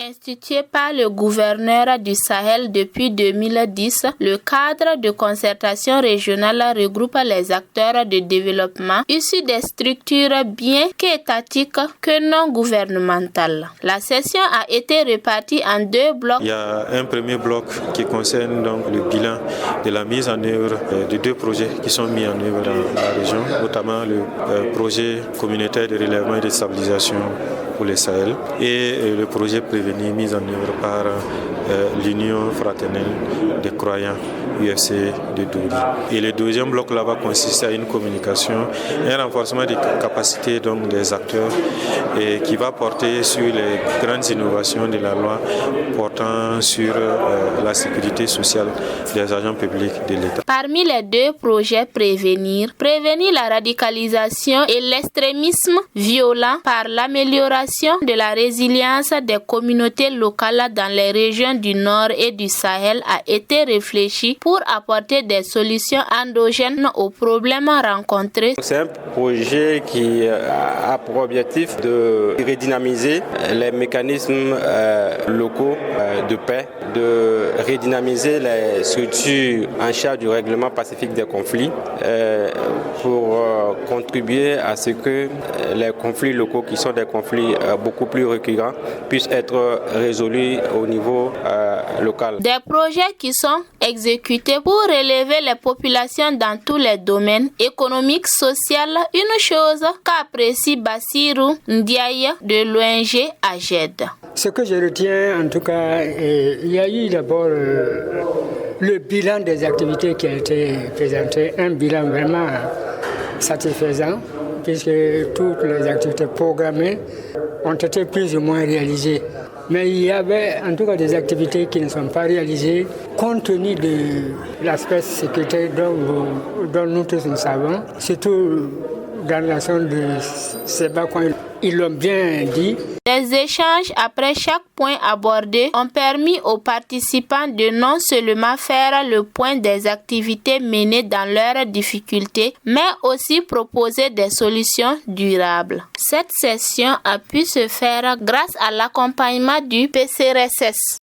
Institué par le gouverneur du Sahel depuis 2010, le cadre de concertation régionale regroupe les acteurs de développement issus des structures bien qu'étatiques que non gouvernementales. La session a été répartie en 2 blocs. Il y a un premier bloc qui concerne donc le bilan de la mise en œuvre de 2 projets qui sont mis en œuvre dans la région, notamment le projet communautaire de relèvement et de stabilisation pour le Sahel et le projet prévenu mis en œuvre par l'Union fraternelle des croyants UFC de Dori. Et le deuxième bloc là va consister à une communication, un renforcement des capacités donc des acteurs et qui va porter sur les grandes innovations de la loi portant sur la sécurité sociale des agents publics de l'État. Parmi les 2 projets prévenir la radicalisation et l'extrémisme violent par l'amélioration de la résilience des communautés locales dans les régions du Nord et du Sahel a été réfléchi pour apporter des solutions endogènes aux problèmes rencontrés. C'est un projet qui a pour objectif de redynamiser les mécanismes locaux de paix, de redynamiser les structures en charge du règlement pacifique des conflits pour contribuer à ce que les conflits locaux, qui sont des conflits beaucoup plus récurrents, puissent être résolus au niveau local. Des projets qui sont exécutés pour relever les populations dans tous les domaines économiques, sociaux, une chose qu'apprécie Bassirou Ndiaye de l'ONG AGED. Ce que je retiens en tout cas, il y a eu d'abord le bilan des activités qui a été présenté, un bilan vraiment satisfaisant puisque toutes les activités programmées ont été plus ou moins réalisées. Mais il y avait en tout cas des activités qui ne sont pas réalisées compte tenu de l'aspect sécurité dont nous tous nous savons, surtout dans la zone de Sébacoin. Ils l'ont bien dit. Les échanges après chaque point abordé ont permis aux participants de non seulement faire le point des activités menées dans leurs difficultés, mais aussi proposer des solutions durables. Cette session a pu se faire grâce à l'accompagnement du PCRSS.